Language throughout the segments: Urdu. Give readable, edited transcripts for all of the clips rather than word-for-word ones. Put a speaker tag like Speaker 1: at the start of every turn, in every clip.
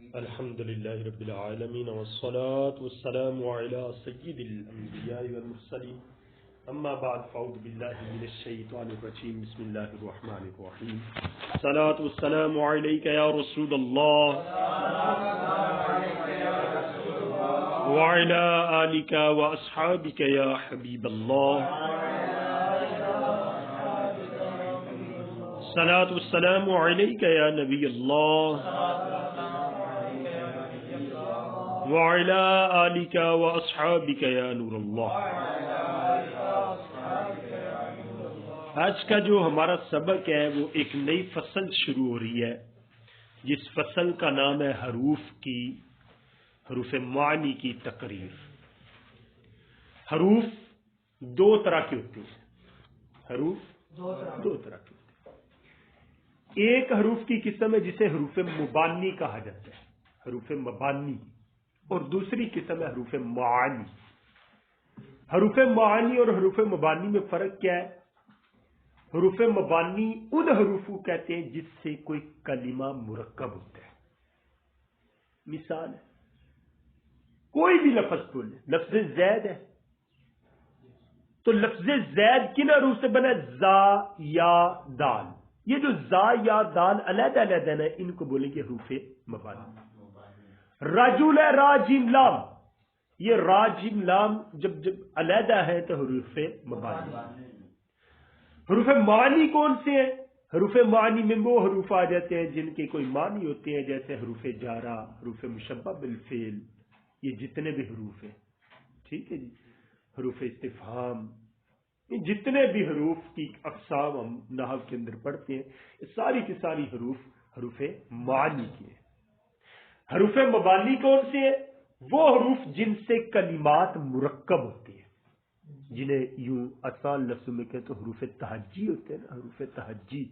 Speaker 1: الحمد لله رب العالمين والصلاة والسلام على سيد الأنبياء والمرسلين أما بعد فأعوذ بالله من الشيطان الرجيم بسم الله الرحمن الرحيم الصلاة والسلام عليك يا رسول الله وعلى آلك وأصحابك يا حبيب الله الصلاة والسلام عليك يا نبي الله وعلى آلك وأصحابك يا نور الله. آج کا جو ہمارا سبق ہے وہ ایک نئی فصل شروع ہو رہی ہے جس فصل کا نام ہے حروف معانی کی تقریر. حروف دو طرح کے ہوتے ہیں. حروف دو طرح کے ہوتے ہیں. ایک حروف کی قسم ہے جسے حروف مبانی کہا جاتا ہے, حروف مبانی, اور دوسری قسم ہے حروف معانی. حروف معانی اور حروف مبانی میں فرق کیا ہے؟ حروف مبانی ان حروف کو کہتے ہیں جس سے کوئی کلمہ مرکب ہوتا ہے. مثال ہے, کوئی بھی لفظ بولے, لفظ زید ہے تو لفظ زید کن حروف سے بنا؟ زا یا دال. یہ جو زا یا دال علیحدہ علیحدہ ہے ان کو بولیں گے حروف مبانی. رجل ہے را جیم لام, یہ را جیم لام جب علیحدہ ہے تو حروف مبانی. حروف معنی کون سے ہیں؟ حروف معنی میں وہ حروف آ جاتے ہیں جن کے کوئی معنی ہوتے ہیں, جیسے حروف جارہ, حروف مشبہ بالفعل, یہ جتنے بھی حروف ہیں, ٹھیک ہے جی, حروف استفہام, یہ جتنے بھی حروف کی اقسام ہم نحو کے اندر پڑھتے ہیں یہ ساری کی ساری حروف معنی کی ہیں. حروف مبانی کون سے ہیں؟ وہ حروف جن سے کلمات مرکب ہوتی ہیں, جنہیں یوں آسان لفظوں میں کہتے ہیں حروف تہجی ہوتے ہیں نا, حروف تہجی.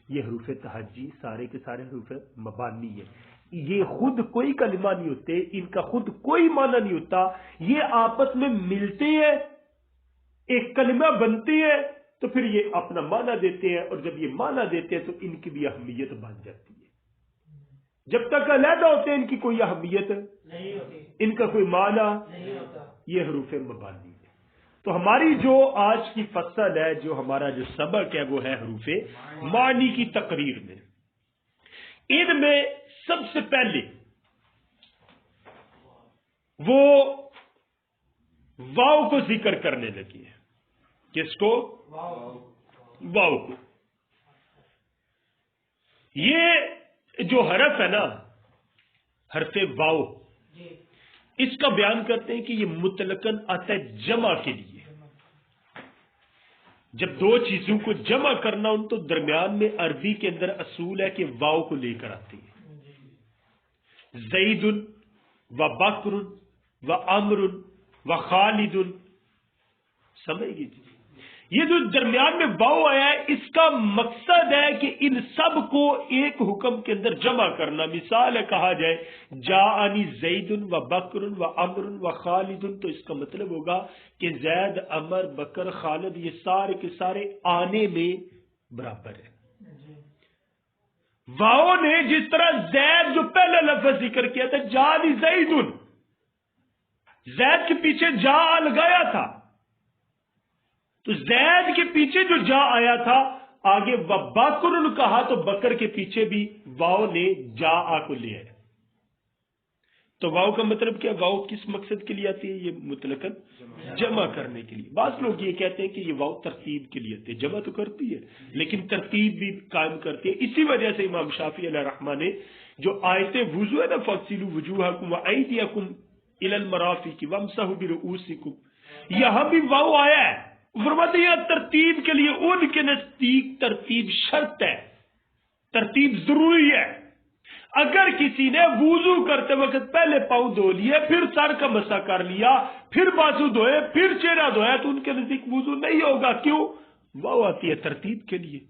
Speaker 1: یہ حروف تہجی سارے کے سارے حروف مبانی ہیں. یہ خود کوئی کلمہ نہیں ہوتے, ان کا خود کوئی معنی نہیں ہوتا, یہ آپس میں ملتے ہیں, ایک کلمہ بنتے ہیں تو پھر یہ اپنا معنی دیتے ہیں, اور جب یہ معنی دیتے ہیں تو ان کی بھی اہمیت بن جاتی ہے. جب تک علیحدہ ہوتے ہیں ان کی کوئی اہمیت نہیں ہوتی, ان کا کوئی معنی نہیں ہوتا. یہ حروف مبانی ہے. تو ہماری جو آج کی فصل ہے, جو ہمارا جو سبق ہے وہ ہے حروف معنی کی تقریر میں. ان میں سب سے پہلے وہ واو کو ذکر کرنے لگی ہے. کس کو؟ واو کو. یہ جو حرف ہے نا, حرف واو, اس کا بیان کرتے ہیں کہ یہ مطلقاً آتا ہے جمع کے لیے. جب دو چیزوں کو جمع کرنا ان تو درمیان میں عربی کے اندر اصول ہے کہ واو کو لے کر آتی ہے. زید و بکر و عمر و خالد, سمجھ گئی جی. یہ جو درمیان میں واو آیا ہے اس کا مقصد ہے کہ ان سب کو ایک حکم کے اندر جمع کرنا. مثال ہے, کہا جائے جاءنی زید و بکر و عمر و خالد, تو اس کا مطلب ہوگا کہ زید, عمر, بکر, خالد یہ سارے کے سارے آنے میں برابر ہے. واو نے جس طرح زید جو پہلا لفظ ذکر کیا تھا جاءنی زید, زید کے پیچھے جا لگایا تھا, تو زید کے پیچھے جو جا آیا تھا آگے بکر کہا تو بکر کے پیچھے بھی واو نے جا کو لیا ہے. تو واو کا مطلب کیا؟ واو کس مقصد کے لیے آتی ہے؟ یہ مطلقاً جمع کرنے کے لیے. بعض لوگ یہ کہتے ہیں کہ یہ واو ترتیب کے لیے آتی ہے, جمع تو کرتی ہے لیکن ترتیب بھی قائم کرتی ہے. اسی وجہ سے امام شافعی علیہ الرحمہ نے جو آیت وضو ہے نا, فاغسلوا وجوہکم وایدیکم الی المرافق وامسحوا برؤوسکم, یہاں بھی واو آیا ہے. فرماتے ہیں ترتیب کے لیے ان کے نزدیک ترتیب شرط ہے, ترتیب ضروری ہے. اگر کسی نے وضو کرتے وقت پہلے پاؤں دھو لیے, پھر سر کا مسح کر لیا, پھر بازو دھوئے, پھر چہرہ دھویا, تو ان کے نزدیک وضو نہیں ہوگا. کیوں؟ واو آتی ہے ترتیب کے لیے,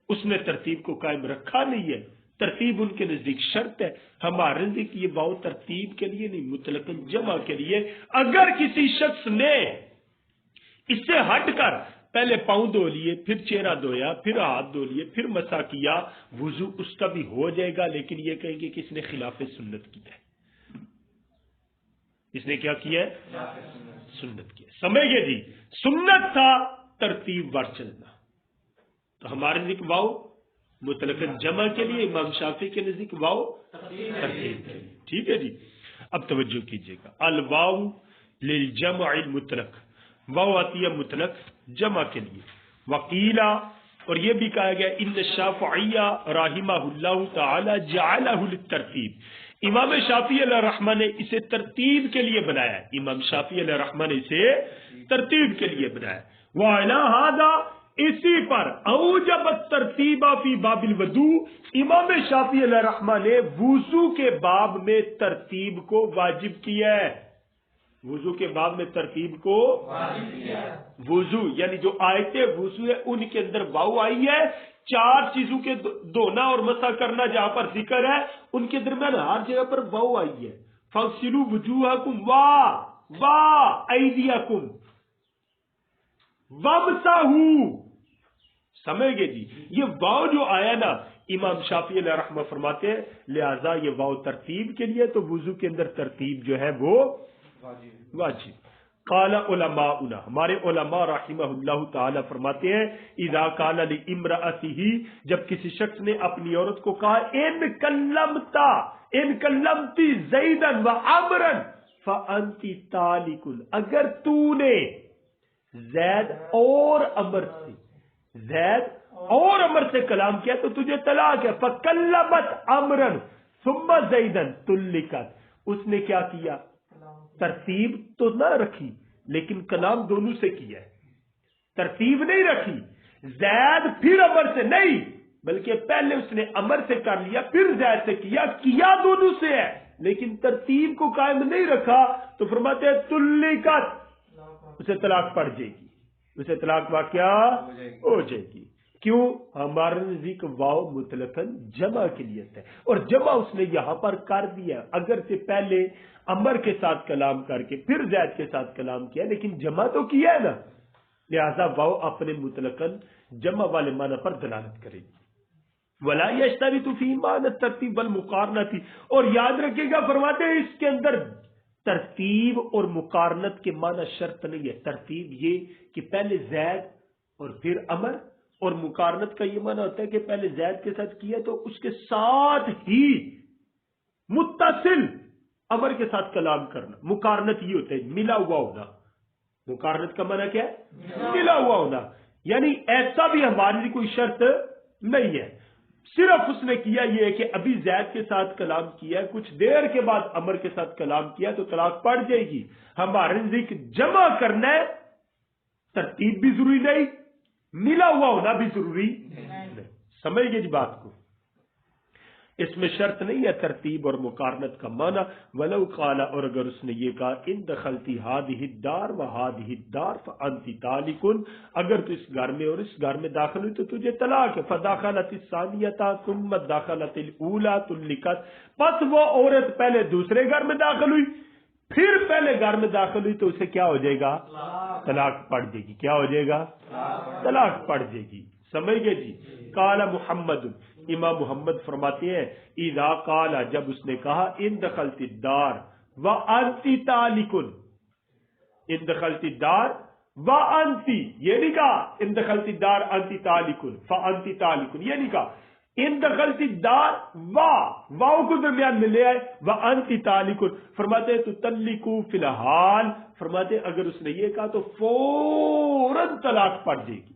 Speaker 1: اس نے ترتیب کو قائم رکھا نہیں ہے. ترتیب ان کے نزدیک شرط ہے. ہمارے نزدیک یہ واو ترتیب کے لیے نہیں, مطلق جمع کے لیے. اگر کسی شخص نے اس سے ہٹ کر پہلے پاؤں دھو لیے، پھر چہرہ دھویا، پھر ہاتھ دھو لیے، پھر مسا کیا، وضو اس کا بھی ہو جائے گا، لیکن یہ کہیں گے کہ اس نے خلاف سنت کیا ہے. اس نے کیا کیا ہے؟ سنت کیا. سمجھ گئے جی؟ سنت تھا ترتیب وار چلنا. تو ہمارے نزدیک واؤ مطلق جمع کے لیے، امام شافعی کے نزدیک واؤ ترتیب کے لیے. ٹھیک ہے جی. اب توجہ کیجئے گا. الواو للجمع المطلق، واو آتی ہے مطلق جمع کے لیے. وقیلا، اور یہ بھی کہا گیا ان الشافعیہ رحمہ اللہ تعالی جعلہ للترتیب، امام شافعی علیہ الرحمہ نے اسے ترتیب کے لیے بنایا. امام شافعی علیہ الرحمہ نے اسے ترتیب کے لیے بنایا. وعلی ھذا، اسی پر اوجب الترتیب فی باب الوضو، امام شافعی علیہ الرحمہ نے وضو کے باب میں ترتیب کو واجب کیا ہے. وضو کے باب میں ترتیب کو وضو یعنی جو آیتیں وضو ہے ان کے اندر واو آئی ہے. 4 چیزوں کے دھونا اور مسح کرنا جہاں پر ذکر ہے ان کے درمیان ہر جگہ پر واو آئی ہے. فاغسلوا وجوہکم وایدیکم وامسحوا. سمجھ گئے جی؟ یہ واو جو آیا نا، امام شافعی علیہ رحمہ فرماتے ہیں لہذا یہ واو ترتیب کے لیے، تو وضو کے اندر ترتیب جو ہے وہ واجب. قال علماؤنا، ہمارے علماء رحمہ اللہ تعالی فرماتے ہیں اذا قال لامرأته، جب کسی شخص نے اپنی عورت کو کہا ان کلمتی زیدا وعمرا فانت طالق، اگر تو نے زید اور عمر سے کلام کیا تو تجھے طلاق ہے. فکلمت عمرا ثم زیدا طلقت، اس نے کیا کیا؟ ترتیب تو نہ رکھی لیکن کلام دونوں سے کیا ہے. ترتیب نہیں رکھی، زید پھر عمر سے نہیں، بلکہ پہلے اس نے عمر سے کر لیا پھر زید سے کیا دونوں سے ہے، لیکن ترتیب کو قائم نہیں رکھا. تو فرماتے ہیں طلقت، اسے طلاق پڑ جائے گی، اسے طلاق واقع ہو جائے گی. کیوں؟ ہمارے نزدیک واو مطلقاً جمع کے لیے ہے، اور جمع اس نے یہاں پر کر دیا. اگر سے پہلے عمر کے ساتھ کلام کر کے پھر زید کے ساتھ کلام کیا، لیکن جمع تو کیا ہے نا، لہذا واو اپنے مطلقاً جمع والے معنی پر دلالت کرے گی. ولا یشترط فی معنی الترتیب والمقارنۃ، اور یاد رکھیے گا فرماتے ہیں اس کے اندر ترتیب اور مقارنت کے معنی شرط نہیں ہے. ترتیب یہ کہ پہلے زید اور پھر عمر، اور مقارنت کا یہ معنی ہوتا ہے کہ پہلے زید کے ساتھ کیا تو اس کے ساتھ ہی متصل عمر کے ساتھ کلام کرنا. مقارنت یہ ہوتا ہے ملا ہوا ہونا. مقارنت کا معنی کیا ہے؟ ملا ہوا ہونا. یعنی ایسا بھی ہمارے لیے کوئی شرط نہیں ہے، صرف اس نے کیا یہ ہے کہ ابھی زید کے ساتھ کلام کیا ہے، کچھ دیر کے بعد عمر کے ساتھ کلام کیا تو طلاق پڑ جائے گی. ہمارے نزدیک جمع کرنا ہے، ترتیب بھی ضروری نہیں، ملا ہوا ہونا بھی ضروری نہیں. سمجھ گئے جی بات کو؟ اس میں شرط نہیں ہے ترتیب اور مقارنت کا معنی. ولو قال، اور اگر اس نے یہ کہا ان دخلتی هذه الدار وهذه الدار فانت طالق، اگر تو اس گھر میں اور اس گھر میں داخل ہوئی تو تجھے طلاق ہے. فدخلت الثانیہ ثم دخلت الاولى طلقت، پس وہ عورت پہلے دوسرے گھر میں داخل ہوئی پھر پہلے گھر میں داخل ہوئی تو اسے کیا ہو جائے گا؟ طلاق پڑ جائے گی. کیا ہو جائے گا؟ طلاق پڑ جائے گی. سمجھ گئے جی؟ قال محمد، امام محمد فرماتے ہیں اذا قال، جب اس نے کہا ان دخلت الدار وانت طالق، ان دخلت الدار وانت، یہ نہیں کہا ان دخلت الدار انت طالق فانت طالق، یہ نہیں کہا ان دخلت الدار واو کو درمیان میں لے آئے وانت طالق. فرماتے ہیں تو تطلقوا فی الحال، فرماتے ہیں اگر اس نے یہ کہا تو فوراً طلاق پڑ جائے گی،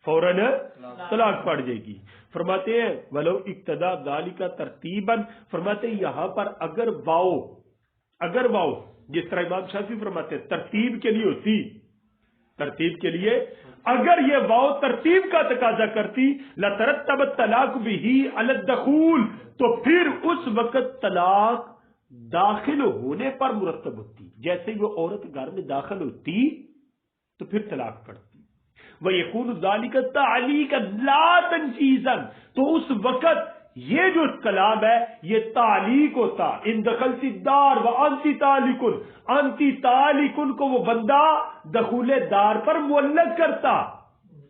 Speaker 1: فوراً طلاق پڑ جائے گی. فرماتے ہیں ولو اقتدا ذالک ترتیبا، فرماتے ہیں یہاں پر اگر واو جس طرح امام شافعی فرماتے ہیں ترتیب کے لیے ہوتی، ترتیب کے لیے اگر یہ واو ترتیب کا تقاضا کرتی لترتب الطلاق به علی الدخول، تو پھر اس وقت طلاق داخل ہونے پر مرتب ہوتی. جیسے وہ عورت گھر میں داخل ہوتی تو پھر طلاق پڑتی. وَيَكُونُ ذَلِكَ تَعْلِيقًا لَا تَنْجِيزًا، تو اس وقت یہ جو کلام ہے یہ تعلیق ہوتا، ان دخلت الدار و انتی تعلیقن، انتی تعلیقن کو وہ بندہ دخول دار پر معلق کرتا،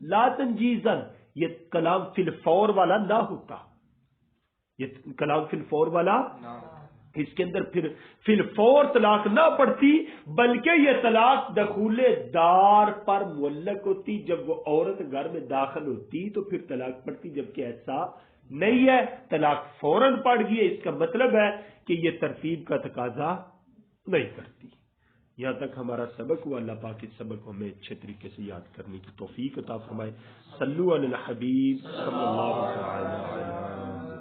Speaker 1: لا تنجیزن، یہ کلام فی الفور والا نہ ہوتا، یہ کلام فی الفور والا، اس کے اندر پھر فی الفور طلاق نہ پڑتی، بلکہ یہ طلاق دخول دار پر معلق ہوتی، جب وہ عورت گھر میں داخل ہوتی تو پھر طلاق پڑتی، جبکہ ایسا نہیں ہے، طلاق فوراً پڑ گئی ہے۔ اس کا مطلب ہے کہ یہ ترتیب کا تقاضا نہیں کرتی۔ یہاں تک ہمارا سبق ہوا۔ اللہ پاک اس سبق کو ہمیں اچھے طریقے سے یاد کرنے کی توفیق عطا فرمائے۔ صلو علی الحبیب صلی اللہ علیہ وسلم۔